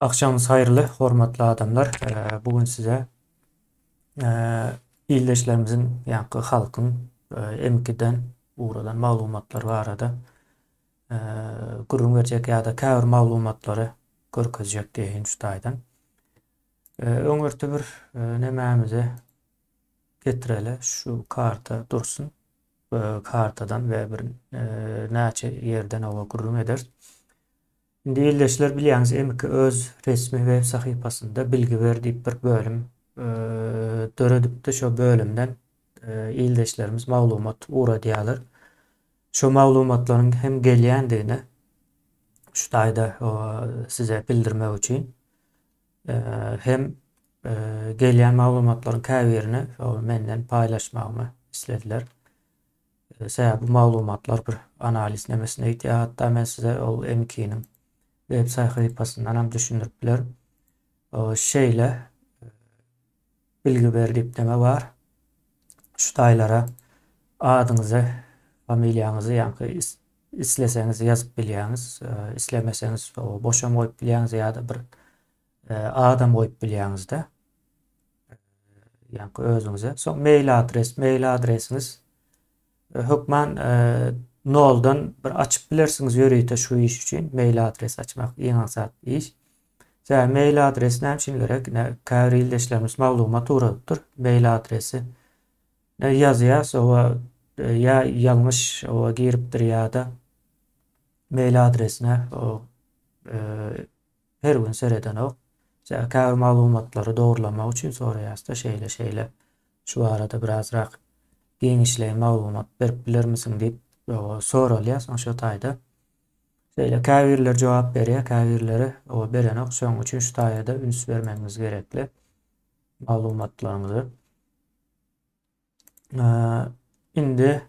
Akşamınız hayırlı, hormatly adamlar. Bugün size ildeşlerimizin, yankı halkın emkiden uğradan maglumatlar barada gurrun berjek ýa-da käbir maglumatlary görkezjek diýen şu taýdan. Öňürti bir nemämize getirele şu karta dursun. Kartadan we bir näçe ýerden owa gurrun eder. Indi ildeşler bilýäňiz emki öz resmi web sahypasynda bilgi ber diýip bir bölüm döredipdi. Şo bölümden ildeşlerimiz maglumat ura diýerler. Şo maglumatlaryň hem gelýändigine şu taýda size bildirmek üçin hem gelýän maglumatlaryň käbirini menden paýlaşmagymy istediler. Sebäbi bu maglumatlar bir analiz nemesine ýa hatda men size ol MK'nin web sahypasyndan hem düşündiripdiler. O şeýle bilgi berip deme var. Şu taýlara adyňyzy, familiýaňyzy ýa-da isleseňiz ýazyp bilýäňiz, islemeseňiz boşam goýup bilýäňiz ýa-da bir adam goýup bilýäňiz-de. Ýa-da özüňize. Soň mail adresiniz hökmen noldan bir açıp bilersiňiz ýöreýte şu iş üçin mail adresi açmak iň asat iş. Mail adresine hem şimdilerek käbir ildeşlerimiz maglumat uradypdyr. Mail adresi ýazýas owa ýa ýalňyş owa giripdir ýa-da mail adresine her gün sereden ok. Käbir maglumatlary dogrulamak üçin soraýasda şeýle şu arada birazrak geňişleýän maglumat berip bilermisiň diýip soralýar. Soň şu taýda şeýle käbirler jogap berýär. Käbirleri o beren ok. Şoň üçin şu taýda üns bermemiz gerekli maglumatlaryňyzy. Indi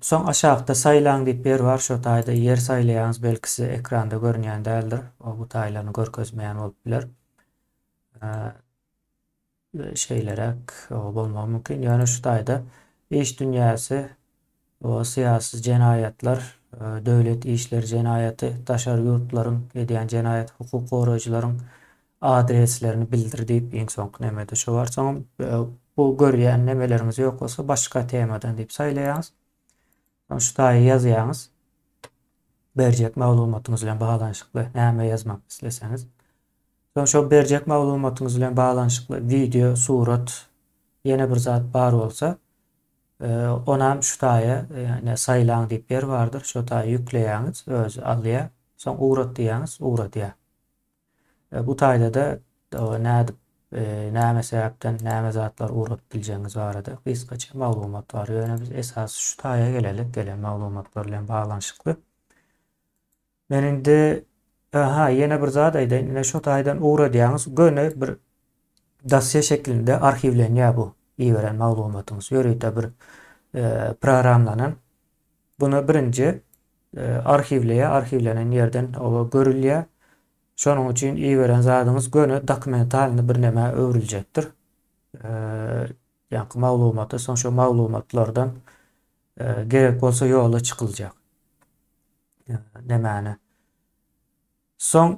soň aşagda saýlaň diýip ber bar. Şo taýda yer saýlaýaňyz belkisi ekranda görünýän däldir. O bu taýlany görkezmeýän bolup biler. Şeylerek bolmagy mümkin. Ýani şu taýda iş dünýäsi, o syýasy jenayatlar, döwlet işleri jenayaty, daşary ýurtlaryň edýän jenayat hukuk goraýjylaryň adreslerini bildir diýip iň soňky nemede şu bar. Soň bu görýän nemelerimiz ýok bolsa başga temadan diýip saýlaýaňyz. Soň şu taýy ýazýaňyz. Berjek maglumatyňyz bilen baglanşykly näme ýazmak isleseňiz. Soň şo berjek maglumatyňyz bilen baglanşykly video, surat, ýene bir zat bar bolsa, onam şu taýa ýani saýlaň diýip ber bardyr. Şo taýy ýükleýäňiz, öz alýa, soň urat diýäňiz, uradýa. Bu taýda da näme sebäpden näme zatlar urat biljeňiz barada gysgaça maglumat bar. Ýöne biz esas şu taýa gelelik, gelen maglumatlar bilen baglanşykly. Men indi ýene bir zat aýdaýyn. Ine şu taýdan ura diýäňiz göne bir dosya şeklinde arhivlenýär bu iýeren maglumatyňyz. Ýöreýte bir programlanan. Bunu birinci arhivlenen ýerden o görülýär. Şonuň üçin iýeren zadyňyz göne dokument halinde bir näme öwriljekdir. Ýa-ni maglumaty soň şu maglumatlardan gerek bolsa ýola çykyljak. Nämäni? Soň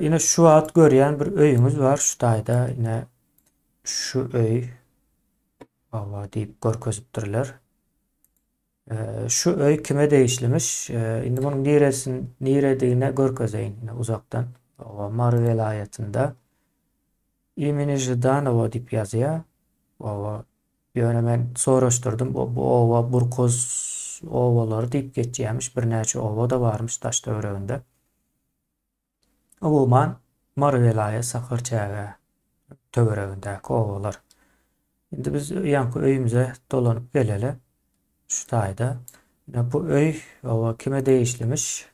ine şu at görýän bir öýüňiz bar. Şu taýda ine şu öý diýip görkezipdirler. Şu öý kime değişlimiş? Indi munyň niredigine görkezeýin uzakdan. Mary welaýatynda Imenijdan owa diýip ýazýar. Ýöne men soraşdyrdym. Bu owa Burkoz owalary diýip geçýärmiş. Bir näçe owa da barmy Taş döwreginde. Umuman Mary welaýat Sakarçäge töweregindäki owalar. Indi biz ýanky öýümüze dolanyp geleli. Şu taýda bu öý owa kime değişlimiş?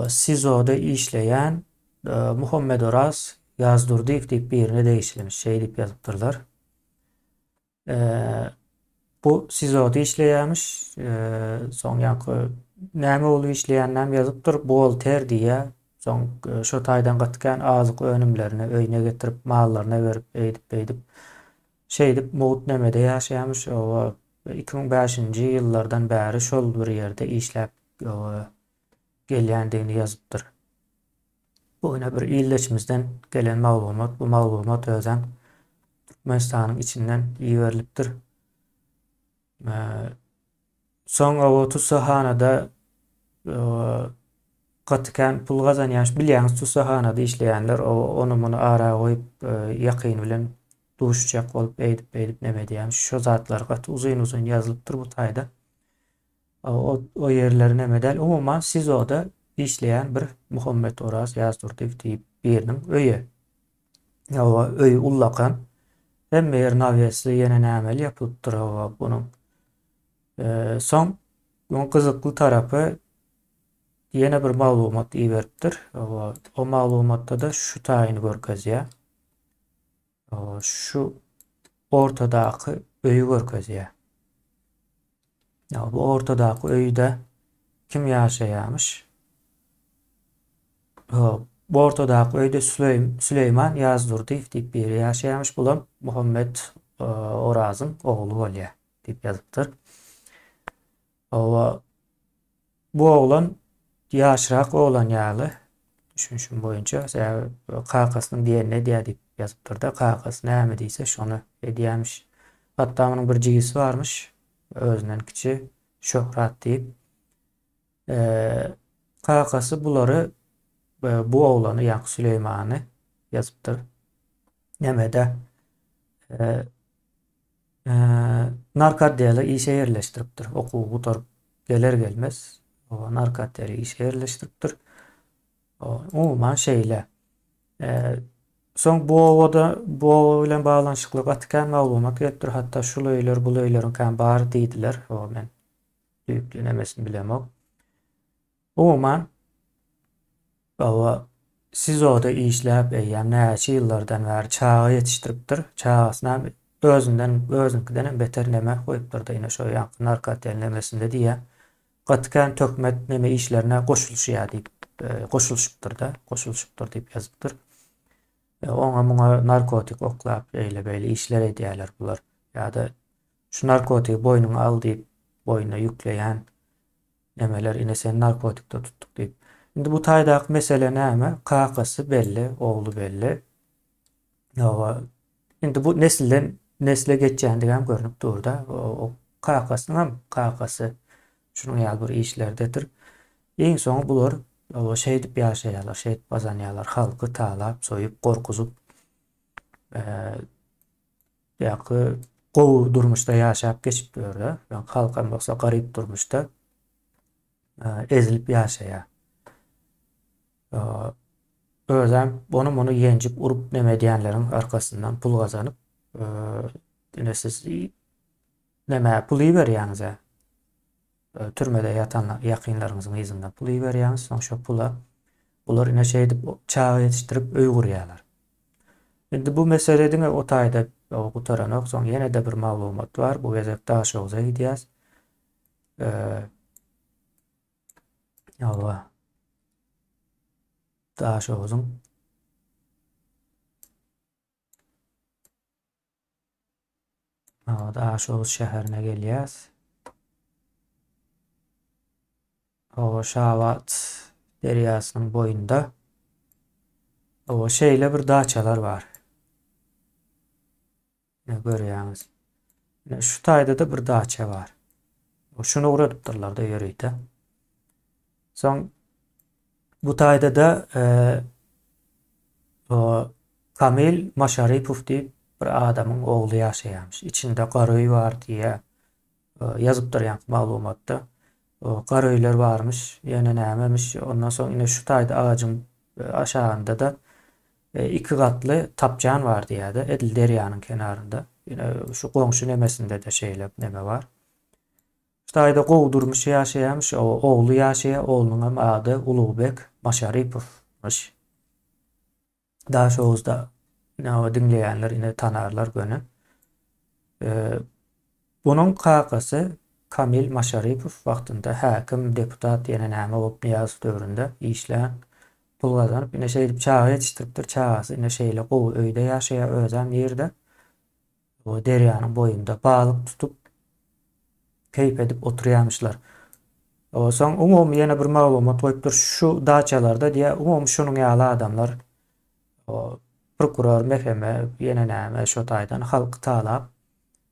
Sizoda işleyen Muhammed Oras Yazdurdiýew diýip birine değişlimiş. Şey diýip ýazypdyrlar. Bu Sizoda işleýärmiş. Soň ýanky näme bolup işleýännäm ýazypdyr. Bolter diýär. Soň şu taýdan gatgan azyk önümlerini öýüne getirip mallaryna berip eýdip şey diýip mowut nemede ýaşaýarmış. O 2005-nji ýyllardan bäri şol bir ýerde işläp gelýändigini ýazypdyr. Bu yine bir illeçimizden gelen maglumat. Bu maglumat özden Türkmenistan'ın içinden iyi verilipdir. Son o Tusahana'da katıken pul kazanýan bilýäňiz Tusahana'da işleýänler onu bunu ara goýup ýakyn bilen duşjak bolup eýdip neme diýär. Şu zatlar uzun ýazylypdyr bu taýda. O yerler neme del. Umumyň siz oda işleýän bir Muhammed Oraz ýazdyrdyk diýip biriniň öýe. O öýü ullakan hem yer nawiýasy ýene nämeli ýapylypdyr bunuň. Son gyzykly tarapy ýene bir maglumat iýeripdir. O maglumatda da şu taýyny görkezýär. Şu ortadaky öýü görkezýär. Bu ortadaky öýde kim ýaşaýarmyş? Bu ortadaky öýde Süleyman Ýazdyrdyw diýip biri ýaşaýarmyş. Bular Muhammed Orazyň ogly bolýar diýip ýazypdyr. Bu oglan ýaşyrak oglan ýaly. Düşünüşüm boýunça kakasynyň diýerine diýip ýazypdyr da kakasy näme diýse şonu edýärmiş. Hatda onuň bir jigisi barmyş. Özünden kiçi Şöhrat diýip. Kakasy bulary bu oglany ýa Süleymany ýazypdyr. Nämede narkadiýaly işe ýerleşdiripdir. Okuw gutarıp geler gelmez o narkadiýaly işe ýerleşdiripdir. Umumyň şeýle. Soň bu bilen baglanşykly gatykän maglumat gelipdir. Hatda şu öýler bu öýleriň kan bar diýdiler. Men düýüklü nemesini bilemok. Umumyň siz oda işläp eýýär näçe ýyllardan bäri çağa ýetişdiripdir. Çağasyna özünkinden beter neme goýupdyr da ýene şo ýanky narkadiýaly nemesinde diýär. Gatykän tökmet neme işlerine goşulýar diýip goşulýupdyr diýip ýazypdyr. Oňa narkotik oklap eýle işler edýärler bular. Ýa-da şu narkotiği boýnuňa al diýip boýuna ýükleýän nemeler ine sen narkotikde tuttuk diýip. Indi bu taýdaky mesele näme? Kakasy belli, ogly belli. Indi bu nesilden nesile geçýändigi hem görünüp durda. O kakasyň hem kakasy şunuň ýaly bir işlerdedir. Eň soňy bular şeýdip ýaşaýarlar, şeýdip bazanýarlar, halky talap, soýup, gorkuzup ýa-da gowy durmuşda ýaşap geçipdir. Yani halka bolsa garyp durmuşda ezilip ýaşaýar. Özem bunu ýenjip urup neme diýenleriň arkasyndan pul gazanyp ine siz neme pul berýäňiz. Türmede yatan yakınlarımızın izinden pul ýerýäňiz. Soň şo pula bular ine şeýdip çağa ýetişdirip öý gurýarlar. Endi bu meselede o taýda gutaranok soň ýene de bir maglumat bar. Bu gezek Daşoğuza gidýäs. Daşoğuzyň Daşoğuz şäherine gelýäs. O Şavat deryasynyň boýunda o şeýle bir daçalar bar. Ne görýäňiz? Şu taýda da bir daça bar. O şunu uradypdyrlar da ýörüýde. Soň bu taýda da o Kamil Maşaripow diýip bir adamyň ogly ýaşaýarmyş. İçinde garoý bar diýe ýazypdyr ýa maglumatda. O garoýlar barmyş, ýene nämemiş. Ondan soň ine şu taýda ağaçyň aşagynda da iki gatly tapjan bar diýär-de, Edil derýanyň kenarynda. Ine şu goňşy nemesinde de şeýle neme bar. Şu taýda gowy durmuş ýaşaýarmyş, o ogly ýaşaýar, oglunyň ady Ulubek Maşaripowmyş. Daşoğuzda dinleýänler ine tanarlar göni. Bunuň kakasy Kamil Maşaripow wagtynda häkim, deputat ýene näme bolup Niýaz döwründe işlän pul gazanyp ine şeýdip çağa ýetişdiripdir. Çağasy ine şeýle gowy öýde ýaşaýar özem ýerde. O derýanyň boýunda balyk tutup keyp edip oturýarmyşlar. O son umum yine bir maglumat koyupdur şu daçalarda diye umum şunun ýaly adamlar o prokuror, mehkeme, yine näme şu taýdan halk talap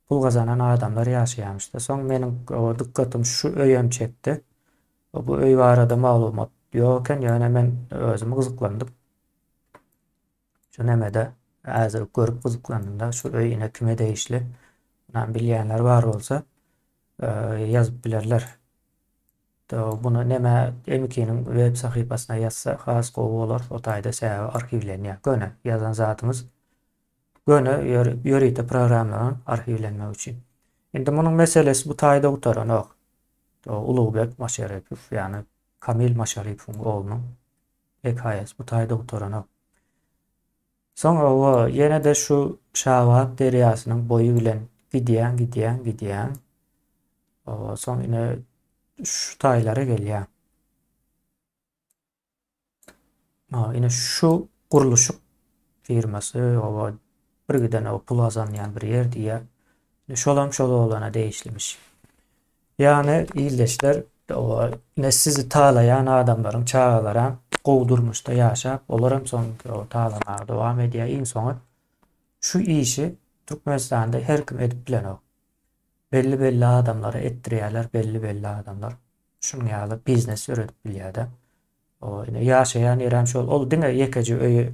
pul gazanan adamlar ýaşaýarmışdy. Soň meniň o dikkatim şu öýem çekdi. Bu öý barada maglumat ýoken ýöne men özüm gyzyklandym. Şu nemede äzir görüp gyzyklandym-da şu öýüne kime değişli. Bundan bilýänler bar bolsa ýazyp bilerler. Bunu neme emikinin web sahypasyna yazsa has gowy bolar. O taýda sähä arhivlenýär. Göne yazan zatymyz göne ýörite programlaryň arhivlenmek üçin. Indi munyň meselesi bu taýda utaranok. Ulugybek Maşarepow ýani Kamil Maşarepowyň oglunyň hekaýesi bu taýda utaranok. Soňra o ýene de şu Şawat derýasynyň boyu bilen gidýän. Soň ine şu taýlara gelýär. Ine şu guruluşyk firmasy o bir giden o pul azanlayan bir yer diye şolam şol olana değişlimiş. Yani illeşler o ne sizi talayan adamların çağalara kovdurmuş da yaşap olaram son o talama devam ediyor. En sonu şu işi Türkmenistan'da her kim edip bilen o. Belli adamlara ettirýärler, belli adamlar. Şunu ýaly biznes öğretip bilýär-de. O ýaşaýan ýerem şol. Ol diňe ýekeji öýü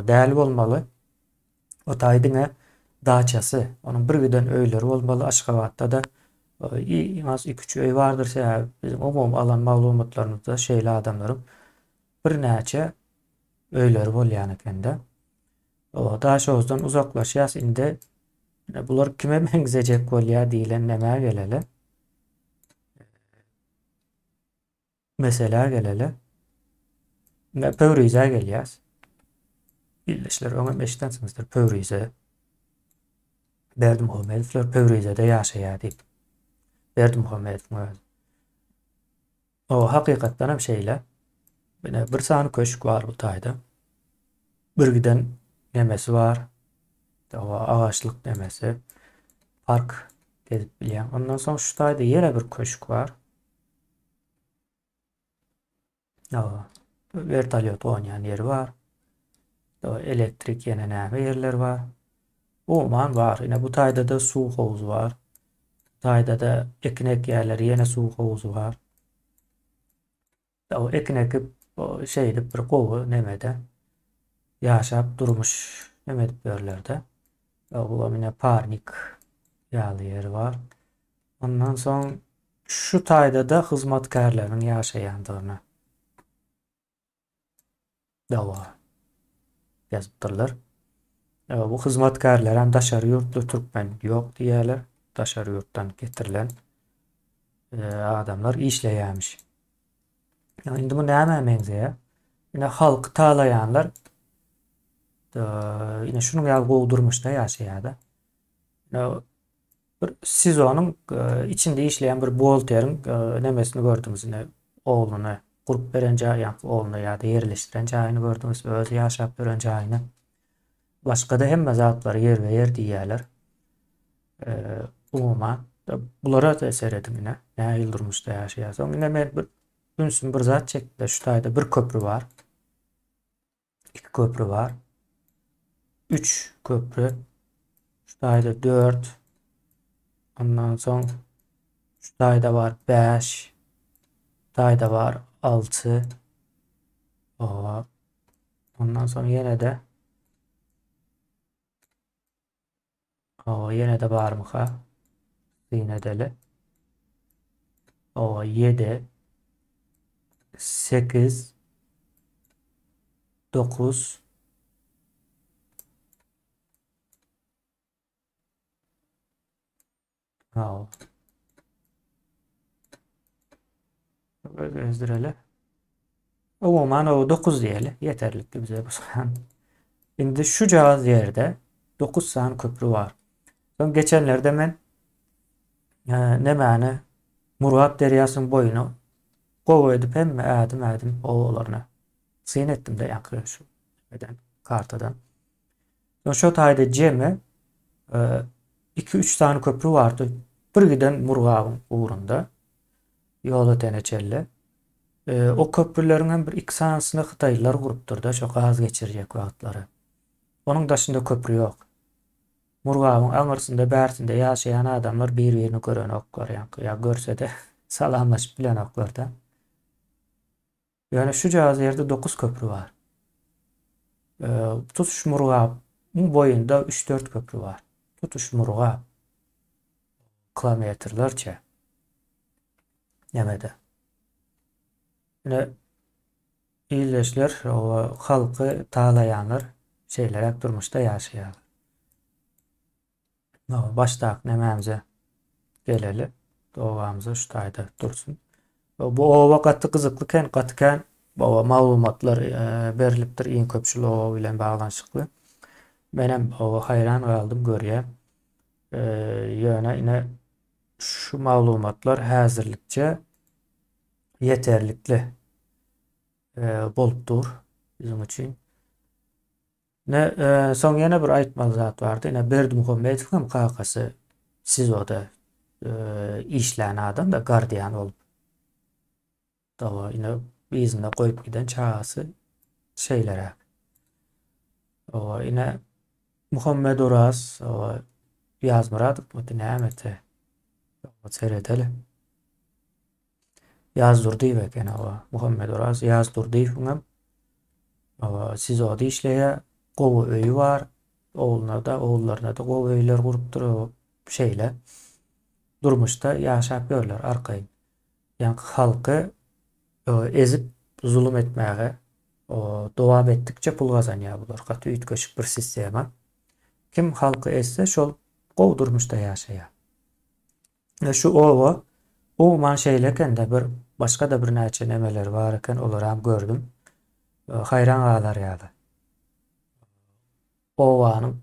däl bolmaly. O taýdyňa daçasy, onun bir giden öýleri bolmaly. Aşgabatda da az 2-3 öý bardyr. Bizim umum alan maglumatlarymyzda şeýle adamlaryň bir näçe öýleri bolýan eken-de. O daşozdan uzaklaşýas indi bular kime mengzejek bolýar diýilen näme geleli. Mesela geleli. Pöwrize gelýäs. Illeşler öňe eşitdensiňizdir. Pöwrize. Berdimuhamedowler Pöwrizede ýaşaýar diýip. Berdimuhamedow özü. O hakykatdan hem şeýle. Bir sany köşk bar bu taýda. Bir giden nemesi var. O ağaçlyk nemesi. Park edip bilýän. Ondan soň şu taýda ýene bir köşk var. Vertolyot oýnayan yer var. Elektrik ýene näme yerler var. Umuman var. Ine bu taýda da suw havuzu var. Taýda da eknek ýerleri ýene suw havuzu var. O eknek şeýdi bir gowy nemede ýaşap durmuş neme dip ýerlerde. Bu mine parnik ýaly yer var. Ondan soň şu taýda da hyzmatkarlaryň ýaşaýandygyny dawa ýazypdyrlar. Bu hyzmatkarlar hem daşary ýurtly türkmen ýok diýerler. Daşary ýurtdan getirilen adamlar işleýärmiş. Indi bu näme mengzeýär? Ine halk talaýanlar ine şunu ýaly gowdurmuş da ýaşaýar-da. Bir sizonyň içinde işleýän bir bolterin nemesini gördüňiz, ine ogluny gurup beren jaýy, ogluny ýa-da yerleşdiren jaýyny gördüňiz, özü ýaşap beren jaýyny. Başga da hemme zatlar yer diýerler. Umuman bulara teser edimine näme ýyldyrmyş da ýaşaýar. Soň ine men bir ünsün bir zat çekdi. Şu taýda bir köprü var. 2 köprü var. 3 köprü. Şu taýda 4. Ondan soň şu taýda var 5. Taýda var 6. Ondan soň ýene de barmyka ýene 7 8 9 Gözdireli. Umuman o 9 diýeli. Yeterlikdi bize bu sahan. Indi şu jaz ýerde 9 san köprü var. Soň geçenlerde men nemäni Murat derýasynyň boyuny gowy edip hemme ädim oglaryna syn etdim de ýa-da şu eden kartadan. Şu taýda jemi 2-3 tane köprü vardı. Bir giden Murgawyň uğrunda. Ýola teneçelle. O köprülerin bir ikisini Hytaýlylar gurupdyr da şo gaz geçirjek wagtlary. Onun daşynda köprü ýok. Murgabyň aňyrsynda bärsinde ýaşaýan adamlar bir-birini gören oklar ýa görse-de salamlaşyp bilen oklar da. Ýöne şu jazy ýerde 9 köprü bar. Tutuş Murgabyň boýunda 3-4 köprü bar. Tutuş Murgab kilometrlerçe. Nämede? Ine illeşler o halky taýlaýanlar şeýlerek durmuşda ýaşaýar. Başdak nemämize geleli. Dowamyzy şu taýda dursun. Bu owa gaty gyzyklyken gatyken bu maglumatlar berilipdir iň köpçül owa bilen baglanşykly. Menem owa hayran galdym görýär. Ýöne ine şu maglumatlar häzirlikçe yeterlikli bolupdyr bizim üçin. Soň ýene bir aýtmaly zat bardy. Berdimuhammedowyň kakasy siz oda işlän adam da gardiyan bolup. Dawa ine bizinde goýup giden çagasy şeýlere. O ine Muhammed Uras o ýazmaradyk bu nämete. O seredeli. Yazdurdy beken o Muhammed Uras yazdurdy şuňam. O siz oda işleýär. Gowy öýü bar. Oğullarına da gowy öýler gurupdyr o şeýle. Durmuşda ýaşap görler arkaýyn. Ýani halky ezip zulüm etmäge dowam etdikçe pul gazanýar bular. Gaty üýtgeşik bir sistema. Kim halky esse şol gowy durmuşda ýaşaýar. Şu o man şeýlekende bir başga da bir näçe nemeler bar eken olaram gördüm. Hayran galar ýaly. Owanyň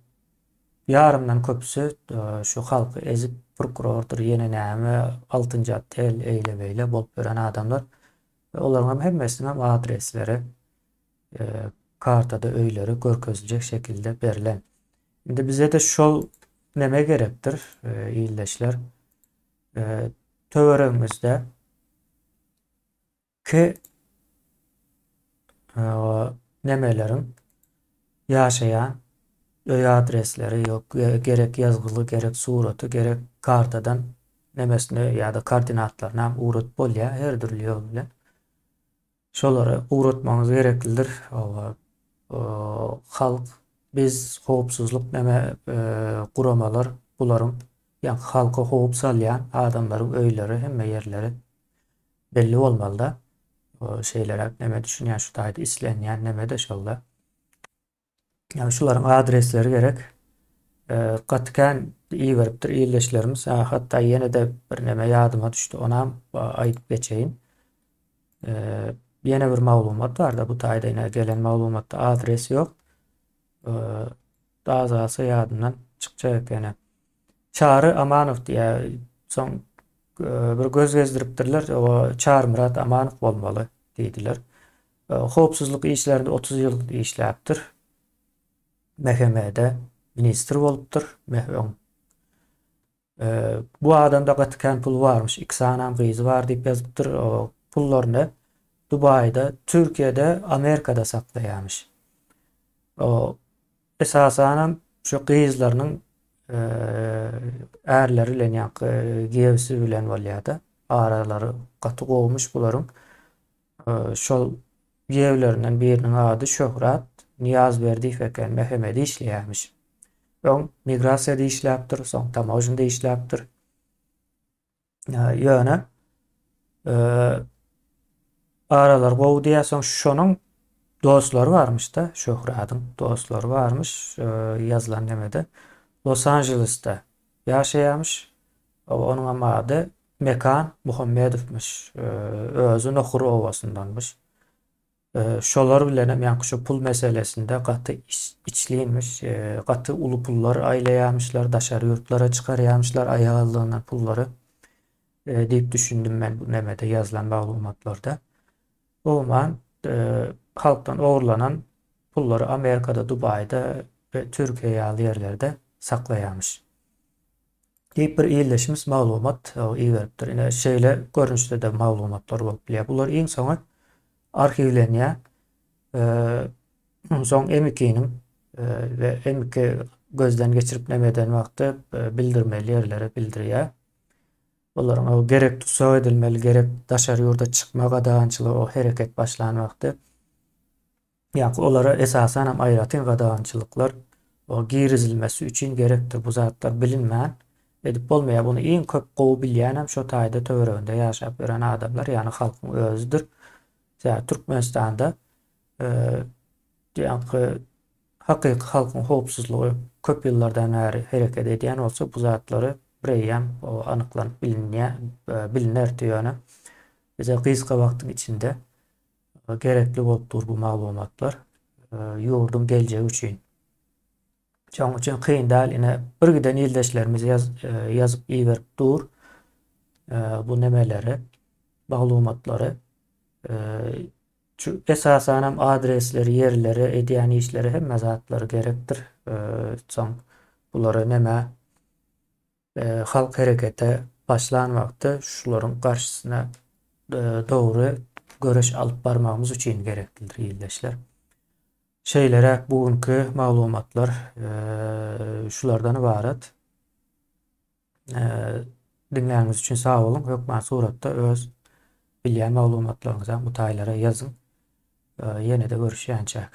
ýarymdan köpüsü şu halky ezip prokurordur ýene näme 6-njy atel eýle beýle bolup beren adamlar. Olaryň hemmesine adresleri kartada öýleri görkeziljek şekilde berilen. Indi bize de şol neme gerekdir illeşler. Töweregimizde ki nemelerin ýaşaýan öýe adresleri yok. Gerek yazgyly, gerek suraty, gerek kartadan nemesine ýa-da koordinatlaryna urat bolýar her türlü ýol bilen. Şolary uratmaňyz gereklidir. Halk biz howpsuzlyk neme guramalar bularyň ýa halka howp salýan adamlaryň öýleri hemme ýerleri belli bolmaly da. Şeýlere neme düşünýän şu taýda islenýän neme de şolda. Ýa şolaryň adresleri gerek. Gatken iyi beripdir illeşlerimiz. Hatda ýene de bir neme ýadyma düşdi. Onam aýdyp geçeýin. Ýene bir maglumat bar da bu taýda ýene gelen maglumatda adres ýok. Dazasy ýadymdan çykjak eken. Çary Amanow diýe soň bir göz gezdiripdirler. O Çary Murat Amanow bolmaly diýdiler. Howpsuzlyk işlerinde 30 ýyl işläpdir. Mehemede ministr bolupdyr. Bu adamda gatken pul varmış. İksanam gyzy var diýip ýazypdyr. O pullaryny Dubayda, Türkiýede, Amerikada saklaýarmyş. O esasanem şu gyzlarynyň ärleri bilen ýa gewsi bilen bolýardy. Aralary gaty gowmuş bularyň. Şol gewlerinden biriniň ady Şöhrat Niyazberdiýew eken Mehemedi işleýärmiş. Oň migrasiýada işläpdir, soň tamojnada işläpdir. Ýöne aralar gowy diýä soň şonuň dostlary barmış da, Şöhratyň dostlary barmış, ýazylan nemede Los Angeles'ta ýaşaýarmyş. Onuň ady Mekan Muhammedowmuş. Özü Nohur owasyndanmış. Şolar bilen hem şu pul meselesinde gaty içliýinmiş, gaty ulu pullar aýlaýarmyşlar, daşary ýurtlara çykarýarmyşlar aýalygynyň pullary diýip düşündüm men bu nemede ýazylan maglumatlarda. Oman halktan ogurlanan pullary Amerikada, Dubayda ve Türkiýe ýaly ýerlerde saklaýarmyş. deyip bir iyleşmiş maglumat iyi veripdir. Ine şeýle görnüşde de maglumatlar bolup bilýär. Bular iň soňa arhivlenýär. Soň M2'nin ve M2 gözden geçirip nemeden wagty bildirmeli ýerlere bildirýär. Olaryň o gerek tutsak edilmeli, gerek daşary ýurda çykma gadagançylygy o hereket başlan wagty. Ýa-ni olara esasen hem aýratyn gadagançylyklar o girizilmesi üçin gerekdir. Bu zatlar bilinmän edip bolmaýar. Bunu iň köp gowy bilýän hem şo taýda töwereginde ýaşap gören adamlar, ýani halkyň özüdür. Ýa Türkmenistanda ýa-ni hakyky halkyň howpsuzlygy köp ýyllardan bäri hereket edýän bolsa, bu zatlary bireyem o anyklanyp biliner diýýäne. Bize gysga wagtyň içinde gerekli bolupdyr bu maglumatlar ýurdun geljegi üçin. Şoň üçin kıyın däl, ine bir giden ýyldaşlarymyz ýazyp iýerip dur bu nemeleri, maglumatlary. Esasen hem adresleri, yerleri, edýän işleri hemme zatlary gerekdir. Soň bulary neme halk herekete başlan wagty şularyň garşysyna dogry göreş alyp barmagymız üçin gereklidir ýyldaşlar. Şeýlere bugünkü maglumatlar şulardan ibaret. Dinleýäňiz üçin sag bolun. Hökmen suratda öz bilýän maglumatlaryňyzy bu taýlara ýazyň. Ýene de görüşýänçäk.